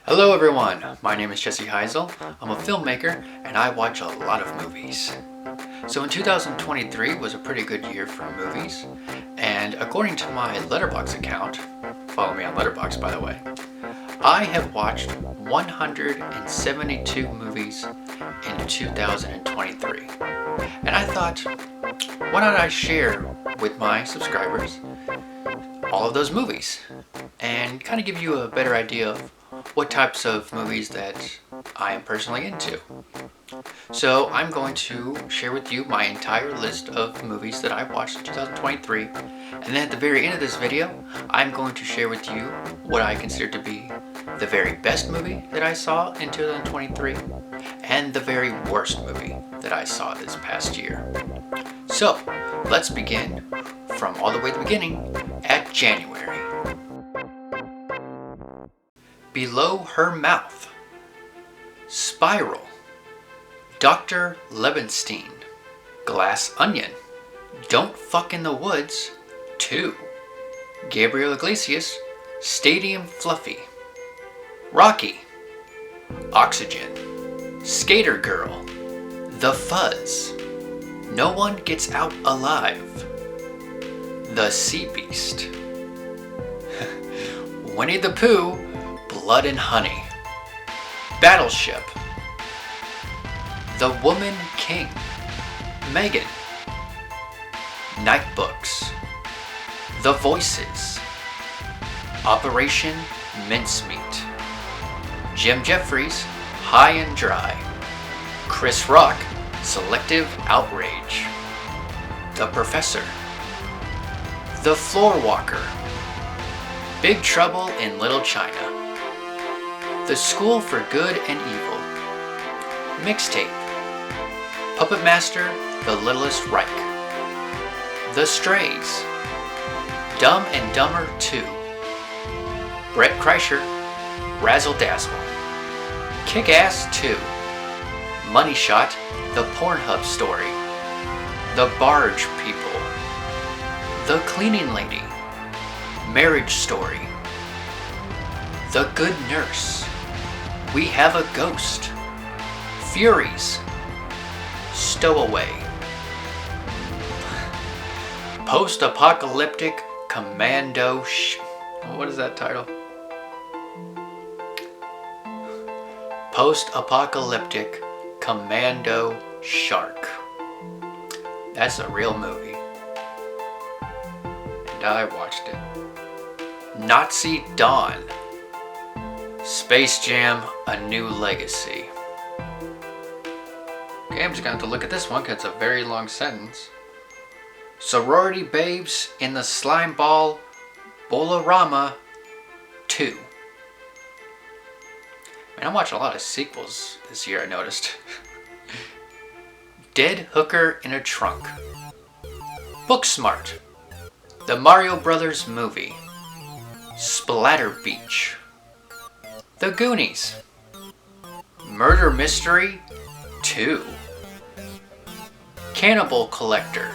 Hello everyone, my name is Jesse Heisel. I'm a filmmaker and I watch a lot of movies. So in 2023 was a pretty good year for movies, and according to my Letterboxd account, follow me on Letterboxd by the way, I have watched 172 movies in 2023. And I thought, why not I share with my subscribers all of those movies and kind of give you a better idea of what types of movies that I am personally into. So I'm going to share with you my entire list of movies that I watched in 2023, and then at the very end of this video I'm going to share with you what I consider to be the very best movie that I saw in 2023 and the very worst movie that I saw this past year. So let's begin from all the way at the beginning at January. Below Her Mouth, Spiral, Dr. Lebenstein, Glass Onion, Don't Fuck in the Woods 2, Gabriel Iglesias, Stadium Fluffy, Rocky, Oxygen, Skater Girl, The Fuzz, No One Gets Out Alive, The Sea Beast, Winnie the Pooh, Blood and Honey, Battleship, The Woman King, Megan, Night Books, The Voices, Operation Mincemeat, Jim Jeffries, High and Dry, Chris Rock, Selective Outrage, The Professor, The Floorwalker, Big Trouble in Little China, The School for Good and Evil, Mixtape, Puppet Master, The Littlest Reich, The Strays, Dumb and Dumber 2, Brett Kreischer, Razzle Dazzle, Kick-Ass 2, Money Shot, The Pornhub Story, The Barge People, The Cleaning Lady, Marriage Story, The Good Nurse, We Have a Ghost, Furies, Stowaway, Post-Apocalyptic Commando what is that title? Post-Apocalyptic Commando Shark. That's a real movie. And I watched it. Nazi Dawn, Space Jam: A New Legacy. Okay, I'm just going to have to look at this one because it's a very long sentence. Sorority Babes in the Slimeball Bolorama 2. Man, I'm watching a lot of sequels this year, I noticed. Dead Hooker in a Trunk, Booksmart, The Mario Brothers Movie, Splatter Beach, The Goonies, Murder Mystery 2, Cannibal Collector,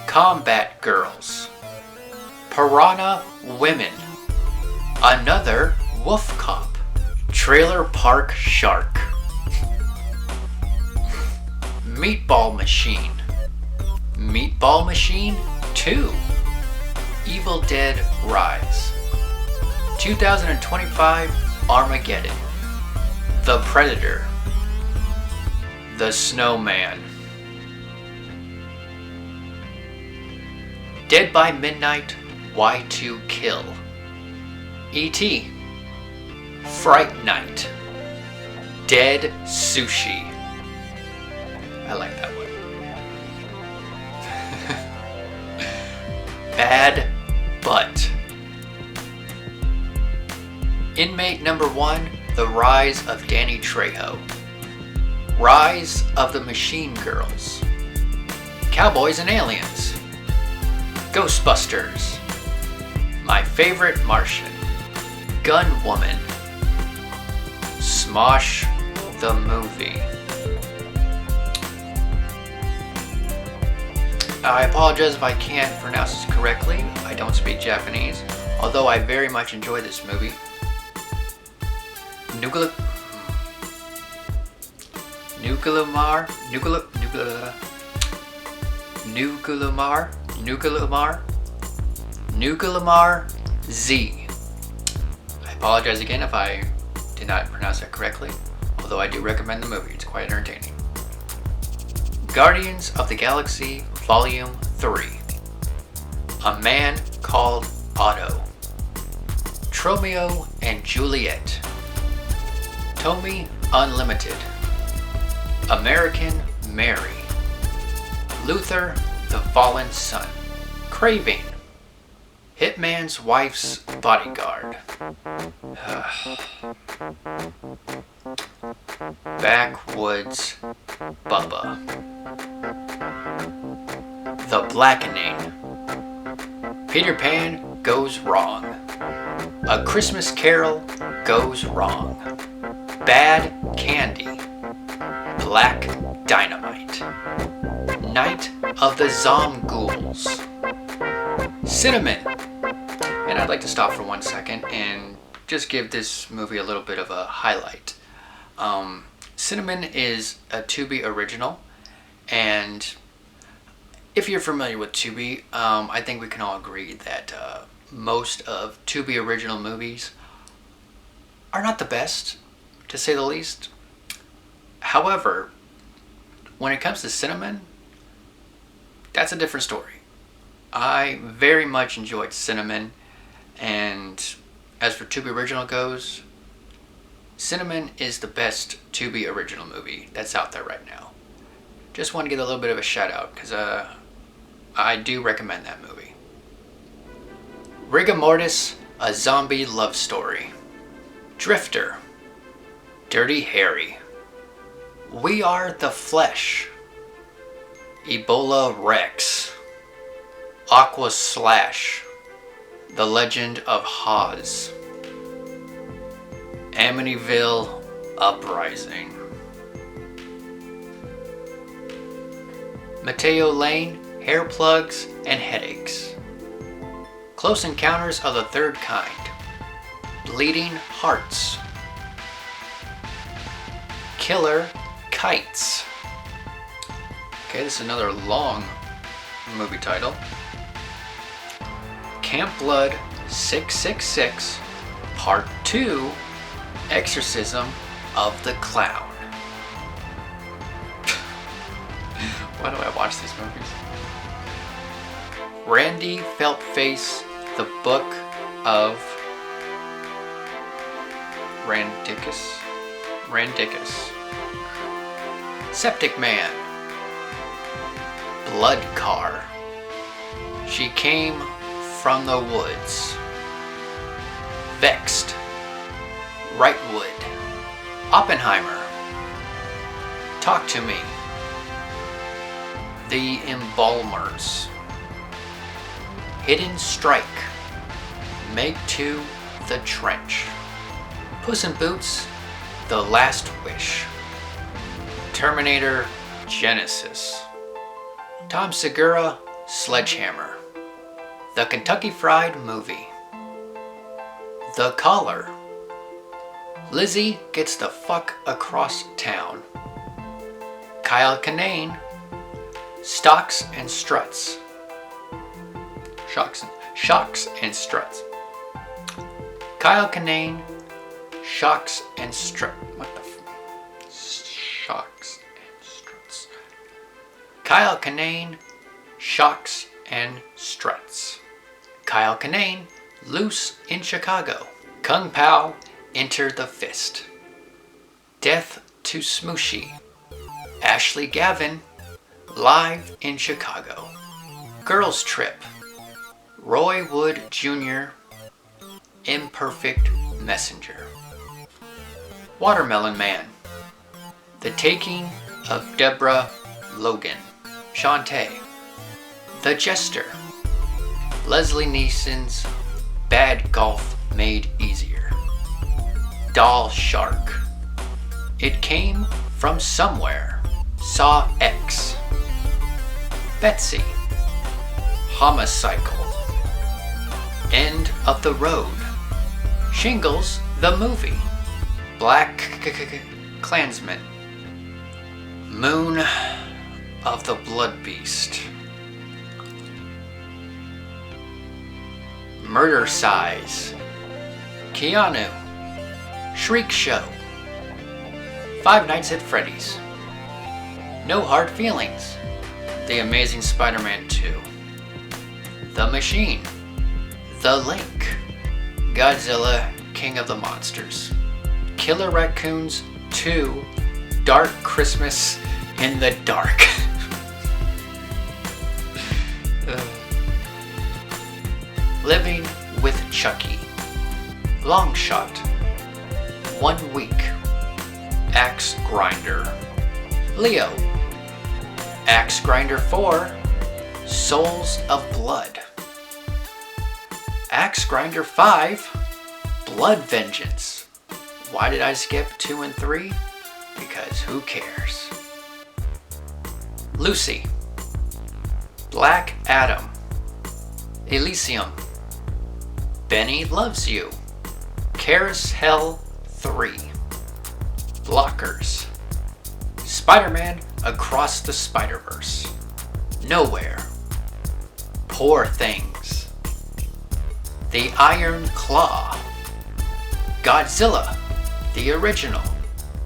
Combat Girls, Piranha Women, Another Wolf Cop, Trailer Park Shark, Meatball Machine, Meatball Machine 2, Evil Dead Rise, 2025 Armageddon, The Predator, The Snowman, Dead by Midnight, Y2 Kill, E.T., Fright Night, Dead Sushi. I like that one. Bad Butt, Inmate Number 1, The Rise of Danny Trejo, Rise of the Machine Girls, Cowboys and Aliens, Ghostbusters, My Favorite Martian, Gun Woman, Smosh the Movie, I apologize if I can't pronounce this correctly. I don't speak Japanese, although I very much enjoy this movie. Nugalamar Z. I apologize again if I did not pronounce that correctly, although I do recommend the movie. It's quite entertaining. Guardians of the Galaxy Volume 3. A Man Called Otto. Romeo and Juliet. Tommy Unlimited. American Mary. Luther the Fallen Son. Craving. Hitman's Wife's Bodyguard. Backwoods Bubba. The Blackening. Peter Pan Goes Wrong. A Christmas Carol Goes Wrong. Bad Candy. Black Dynamite. Night of the Zomghouls. Cinnamon. And I'd like to stop for 1 second and just give this movie a little bit of a highlight. Cinnamon is a Tubi original, and if you're familiar with Tubi, I think we can all agree that most of Tubi original movies are not the best, to say the least. However, when it comes to Cinnamon, that's a different story. I very much enjoyed Cinnamon, and as for Tubi original goes, Cinnamon is the best Tubi original movie that's out there right now. Just want to give a little bit of a shout out because I do recommend that movie. Rigor Mortis, A Zombie Love Story. Drifter. Dirty Harry. We Are the Flesh. Ebola Rex. Aqua Slash. The Legend of Haz. Amityville Uprising. Mateo Lane, Hair Plugs and Headaches. Close Encounters of the Third Kind. Bleeding Hearts. Killer Kites. Okay, this is another long movie title. Camp Blood 666 Part 2, Exorcism of the Clown. Why do I watch these movies? Randy Feltface, The Book of Randicus. Septic Man. Blood Car. She Came from the Woods. Vexed. Wrightwood. Oppenheimer. Talk to Me. The Embalmers. Hidden Strike. Make 2 The Trench. Puss in Boots, The Last Wish. Terminator Genesis. Tom Segura, Sledgehammer. The Kentucky Fried Movie. The Caller. Lizzie Gets the Fuck Across Town. Kyle Kinane, Shocks and Struts. Kyle Kinane, Shocks and Struts. Shocks and Struts. Kyle Kinane, Shocks and Struts. Kyle Kinane, Loose in Chicago. Kung Pao, Enter the Fist. Death to Smooshy. Ashley Gavin, Live in Chicago. Girls Trip. Roy Wood Jr., Imperfect Messenger. Watermelon Man. The Taking of Deborah Logan. Shantae. The Jester. Leslie Neeson's Bad Golf Made Easier. Doll Shark. It Came from Somewhere. Saw X. Betsy. Homicycle, End of the Road, Shingles the Movie, Black Klansman, Moon of the Blood Beast, Murder Size, Keanu, Shriek Show, Five Nights at Freddy's, No Hard Feelings, The Amazing Spider-Man 2, The Machine, The Link, Godzilla King of the Monsters, Killer Raccoons 2, Dark Christmas in the Dark. Living with Chucky, Long Shot, 1 Week, Axe Grinder, Leo, Axe Grinder 4, Souls of Blood, Axe Grinder 5, Blood Vengeance. Why did I skip 2 and 3? Because who cares? Lucy, Black Adam, Elysium, Benny Loves You, Carousel 3, Blockers, Spider-Man Across the Spider-Verse, Nowhere, Poor Things, The Iron Claw, Godzilla, the original,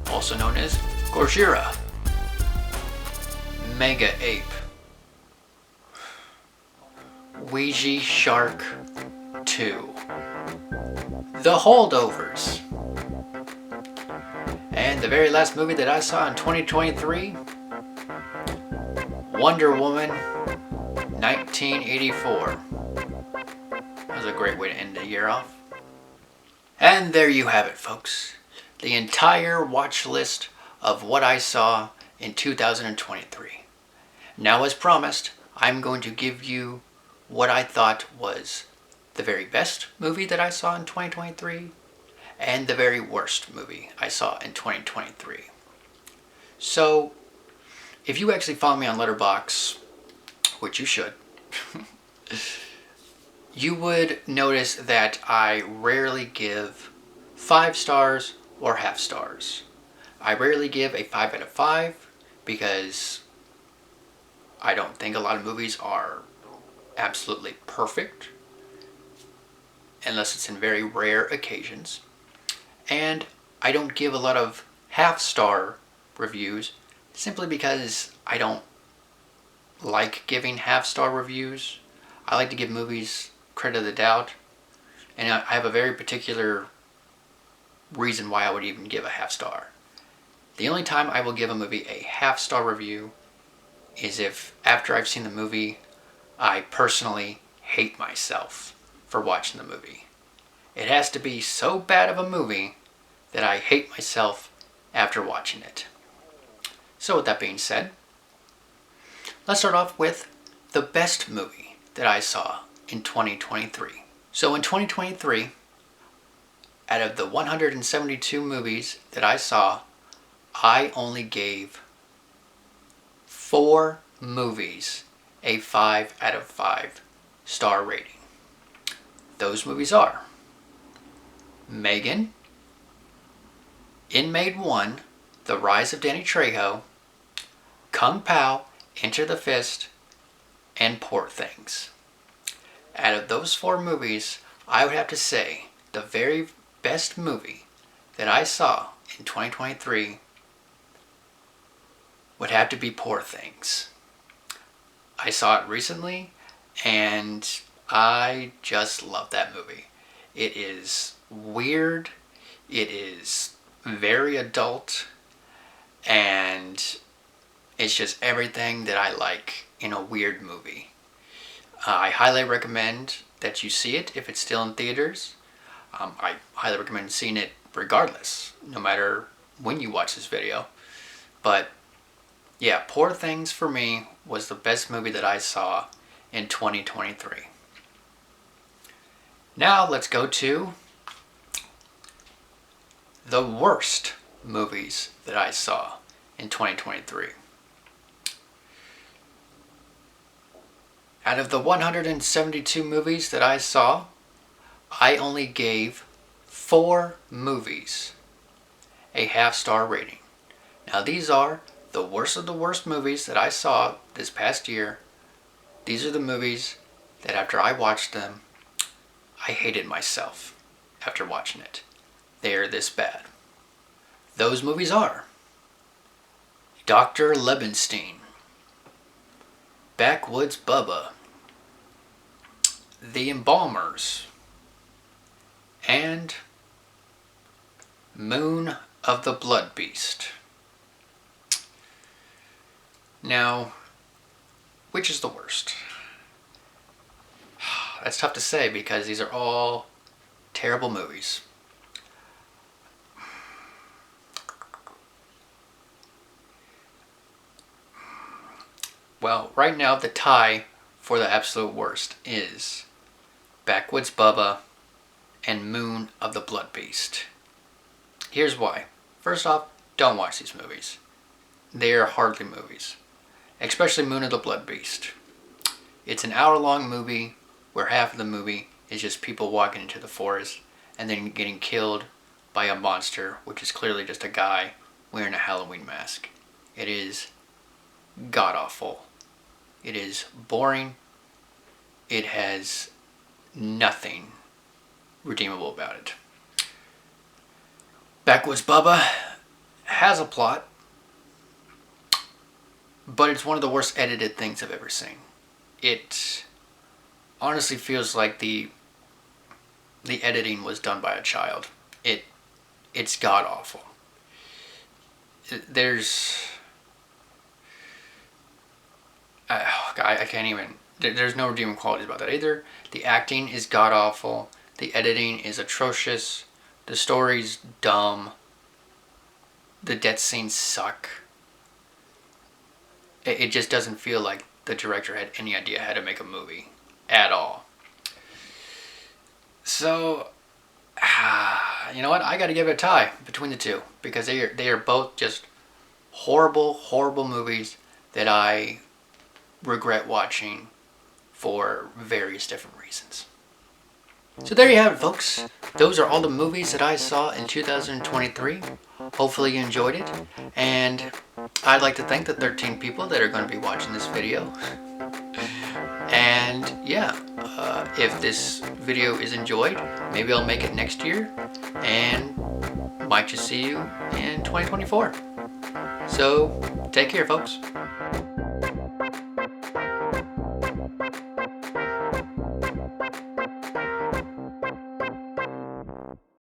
also known as Gojira, Mega Ape, Ouija Shark 2, The Holdovers, and the very last movie that I saw in 2023, Wonder Woman 1984. That was a great way to end the year off. And there you have it, folks. The entire watch list of what I saw in 2023. Now, as promised, I'm going to give you what I thought was the very best movie that I saw in 2023 and the very worst movie I saw in 2023. So, if you actually follow me on Letterboxd, which you should, you would notice that I rarely give 5 stars or half stars. I rarely give a 5 out of 5 because I don't think a lot of movies are absolutely perfect unless it's in very rare occasions. And I don't give a lot of half-star reviews simply because I don't like giving half-star reviews. I like to give movies credit of the doubt, and I have a very particular reason why I would even give a half star. The only time I will give a movie a half-star review is if, after I've seen the movie, I personally hate myself for watching the movie. It has to be so bad of a movie that I hate myself after watching it. So with that being said, let's start off with the best movie that I saw in 2023. So in 2023, out of the 172 movies that I saw, I only gave 4 movies a 5 out of 5 star rating. Those movies are Megan, Inmate 1, The Rise of Danny Trejo, Kung Pao, Enter the Fist, and Poor Things. Out of those 4 movies, I would have to say the very best movie that I saw in 2023 would have to be Poor Things. I saw it recently and I just love that movie. It is weird, it is very adult, and it's just everything that I like in a weird movie. I highly recommend that you see it if it's still in theaters. I highly recommend seeing it regardless, no matter when you watch this video. But yeah, Poor Things for me was the best movie that I saw in 2023. Now let's go to the worst movies that I saw in 2023. Out of the 172 movies that I saw, I only gave 4 movies a half-star rating. Now these are the worst of the worst movies that I saw this past year. These are the movies that after I watched them, I hated myself after watching it. They are this bad. Those movies are Dr. Lebenstein, Backwoods Bubba, The Embalmers, and Moon of the Blood Beast. Now, which is the worst? That's tough to say because these are all terrible movies. Well, right now the tie for the absolute worst is Backwoods Bubba and Moon of the Blood Beast. Here's why. First off, don't watch these movies. They are hardly movies. Especially Moon of the Blood Beast. It's an hour-long movie where half of the movie is just people walking into the forest and then getting killed by a monster, which is clearly just a guy wearing a Halloween mask. It is god-awful. It is boring. It has nothing redeemable about it. Backwoods Bubba has a plot, but it's one of the worst edited things I've ever seen. It honestly feels like the editing was done by a child. It's god awful. I can't even. There's no redeeming qualities about that either. The acting is god awful. The editing is atrocious. The story's dumb. The death scenes suck. It just doesn't feel like the director had any idea how to make a movie at all. So, you know what? I got to give it a tie between the two because they are both just horrible, horrible movies that I regret watching for various different reasons. So there you have it, folks. Those are all the movies that I saw in 2023. Hopefully you enjoyed it, and I'd like to thank the 13 people that are going to be watching this video. And yeah, if this video is enjoyed, maybe I'll make it next year, and might just see you in 2024. So take care, folks.